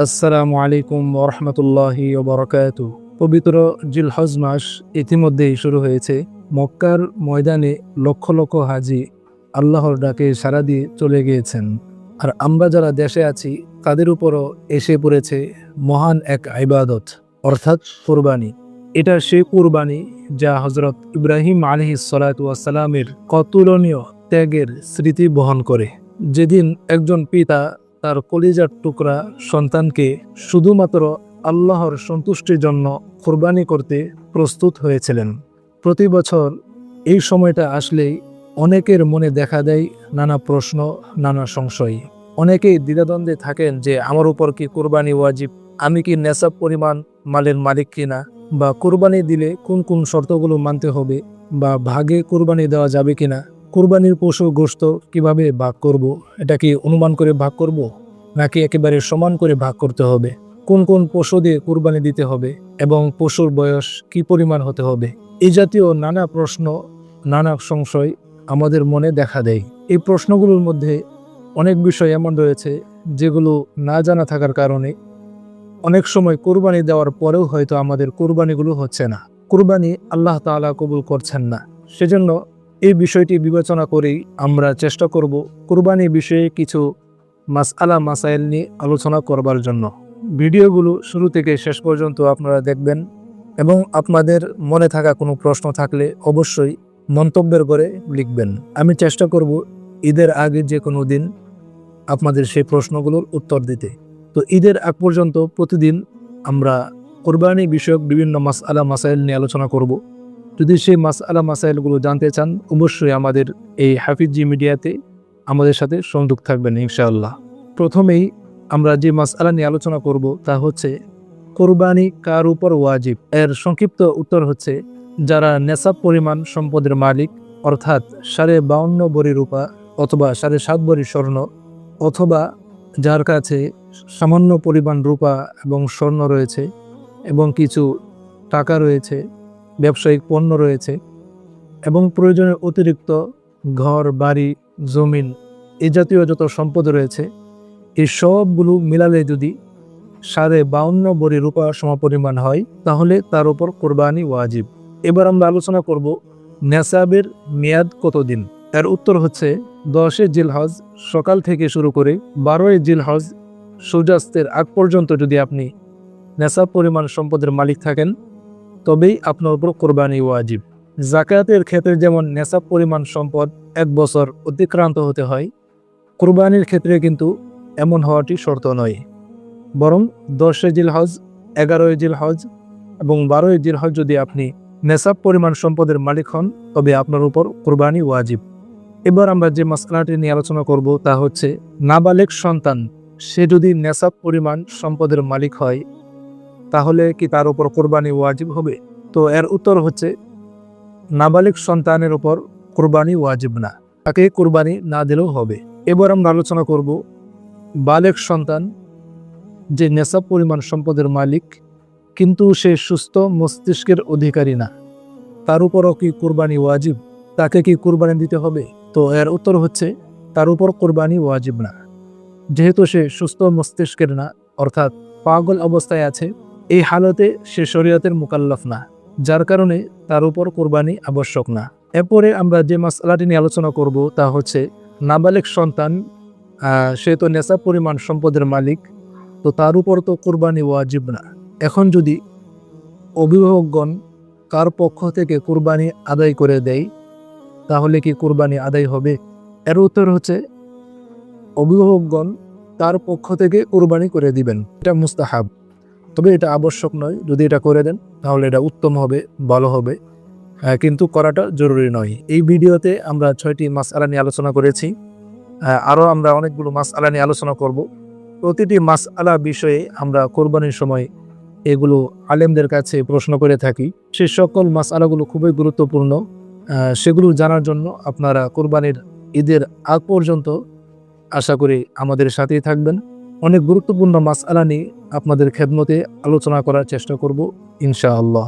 আসসালামু আলাইকুম ওরহমতুল্লাহি ওবরাকাতু। পবিত্র জিলহজ মাস ইতিমধ্যেই শুরু হয়েছে। মক্কার ময়দানে লক্ষ লক্ষ হাজি আল্লাহর ডাকে সাড়া দিয়ে চলে গিয়েছেন। আর আমরা যারা দেশে আছি তাদের উপরও এসে পড়েছে মহান এক ইবাদত, অর্থাৎ কুরবানি। এটা সেই কুরবানি যা হজরত ইব্রাহিম আলাইহিস সালাতু ওয়াস সালামের অতুলনীয় ত্যাগের স্মৃতি বহন করে। যেদিন একজন পিতা তার কলিজার টুকরা সন্তানকে শুধুমাত্র আল্লাহর সন্তুষ্টির জন্য কোরবানি করতে প্রস্তুত হয়েছিলেন। প্রতি বছর এই সময়টা আসলেই অনেকের মনে দেখা দেয় নানা প্রশ্ন, নানা সংশয়। অনেকেই দ্বিধাদ্বন্দ্বে থাকেন যে আমার উপর কি কোরবানি ওয়াজিব, আমি কি নেশাব পরিমাণ মালের মালিক কিনা, বা কোরবানি দিলে কোন কোন শর্তগুলো মানতে হবে, বা ভাগে কোরবানি দেওয়া যাবে কিনা, কোরবানির পশু গোশত কিভাবে ভাগ করব, এটা কি অনুমান করে ভাগ করব নাকি একেবারে সমান করে ভাগ করতে হবে, কোন কোন পশু দিয়ে কোরবানি দিতে হবে এবং পশুর বয়স কি পরিমাণ হতে হবে, এই জাতীয় নানা প্রশ্ন, নানা সংশয় আমাদের মনে দেখা দেয়। এই প্রশ্নগুলোর মধ্যে অনেক বিষয় এমন রয়েছে যেগুলো না জানা থাকার কারণে অনেক সময় কোরবানি দেওয়ার পরেও হয়তো আমাদের কোরবানিগুলো হচ্ছে না, কোরবানি আল্লাহ তাআলা কবুল করছেন না। সেজন্য এই বিষয়টি বিবেচনা করেই আমরা চেষ্টা করব কোরবানি বিষয়ে কিছু মাসআলা মাসাইল নিয়ে আলোচনা করবার জন্য। ভিডিওগুলো শুরু থেকে শেষ পর্যন্ত আপনারা দেখবেন এবং আপনাদের মনে থাকা কোনো প্রশ্ন থাকলে অবশ্যই মন্তব্যের ঘরে লিখবেন। আমি চেষ্টা করব ঈদের আগে যে কোনো দিন আপনাদের সেই প্রশ্নগুলোর উত্তর দিতে। তো ঈদের আগ পর্যন্ত প্রতিদিন আমরা কোরবানি বিষয়ক বিভিন্ন মাসআলা মাসাইল নিয়ে আলোচনা করব। যদি সেই মাসআলা মাসাইলগুলো জানতে চান অবশ্যই আমাদের এই হাফিজি মিডিয়াতে আমাদের সাথে সংযোগ থাকবেন ইনশাআল্লাহ। প্রথমেই আমরা যে মাসআলা নিয়ে আলোচনা করব তা হচ্ছে কোরবানি কার উপর ওয়াজিব। এর সংক্ষিপ্ত উত্তর হচ্ছে যারা নেশাব পরিমাণ সম্পদের মালিক, অর্থাৎ 52.5 ভরি রূপা অথবা 7.5 ভরি স্বর্ণ, অথবা যার কাছে সামান্য পরিমাণ রূপা এবং স্বর্ণ রয়েছে এবং কিছু টাকা রয়েছে, ব্যবসায়িক পণ্য রয়েছে এবং প্রয়োজনের অতিরিক্ত ঘর বাড়ি জমিন এই জাতীয় যত সম্পদ রয়েছে, এই সবগুলো মিলালে যদি 52.5 ভরি রূপা সমপরিমাণ হয় তাহলে তার উপর কোরবানি ওয়াজিব। এবার আমরা আলোচনা করব নেসাবের মেয়াদ কতদিন। এর উত্তর হচ্ছে 10 জিলহজ সকাল থেকে শুরু করে 12 জিলহজ সূর্যাস্তের আগ পর্যন্ত যদি আপনি নেসাব পরিমাণ সম্পদের মালিক থাকেন তবেই আপনার উপর কোরবানি ওয়াজিব। যাকাতের ক্ষেত্রে যেমন নেসাব পরিমাণ সম্পদ 1 বছর অতিক্রান্ত হতে হয়, কোরবানির ক্ষেত্রে কিন্তু এমন হওয়াটি শর্ত নয়, বরং 10 জিলহজ, 11 জিলহজ এবং 12 জিলহজ যদি আপনি নেসাব পরিমাণ সম্পদের মালিক হন তবে আপনার উপর কোরবানি ওয়াজিব। এবার আমরা যে মাসআলাটি নিয়ে আলোচনা করব তা হচ্ছে নাবালেগ সন্তান সে যদি নেসাব পরিমাণ সম্পদের মালিক হয় তাহলে কি তার উপর কোরবানি ওয়াজিব হবে। তো এর উত্তর হচ্ছে নাবালিগ সন্তানের উপর কোরবানি ওয়াজিব না, তাকে কোরবানি না দিলেও হবে। এবার আমরা আলোচনা করব বালেগ সন্তান যে নেশাব পরিমাণ সম্পদের মালিক কিন্তু সে সুস্থ মস্তিষ্কের অধিকারী না, তার উপরও কি কোরবানি ওয়াজিব, তাকে কি কোরবানি দিতে হবে। তো এর উত্তর হচ্ছে তার উপর কোরবানি ওয়াজিব না, যেহেতু সে সুস্থ মস্তিষ্কের না, অর্থাৎ পাগল অবস্থায় আছে, এই হালতে সে শরীয়তের মুকাল্লাফ না, যার কারণে তার উপর কোরবানি আবশ্যক না। এরপরে আমরা যে মাসআলাটি নিয়ে আলোচনা করব তা হচ্ছে নাবালেগ সন্তান সে তো নেশাব পরিমাণ সম্পদের মালিক, তো তার উপর তো কোরবানি ওয়াজিব না। এখন যদি অভিভাবকগণ কার পক্ষ থেকে কোরবানি আদায় করে দেয় তাহলে কি কোরবানি আদায় হবে। এর উত্তর হচ্ছে অভিভাবকগণ তার পক্ষ থেকে কোরবানি করে দিবেন, এটা মুস্তাহাব, তবে এটা আবশ্যক নয়। যদি এটা করে দেন তাহলে এটা উত্তম হবে, ভালো হবে, কিন্তু করাটা জরুরি নয়। এই ভিডিওতে আমরা 6টি মাসআলা নিয়ে আলোচনা করেছি, আরও আমরা অনেকগুলো মাসআলা নিয়ে আলোচনা করব। প্রতিটি মাসআলা বিষয়ে আমরা কোরবানির সময় এগুলো আলেমদের কাছে প্রশ্ন করে থাকি। সে সকল মাসআলাগুলো খুবই গুরুত্বপূর্ণ, সেগুলো জানার জন্য আপনারা কোরবানির ঈদের আগ পর্যন্ত আশা করি আমাদের সাথেই থাকবেন। অনেক গুরুত্বপূর্ণ মাসআলা নিয়ে আপনাদের খেদমতে আলোচনা করার চেষ্টা করব ইনশাআল্লাহ।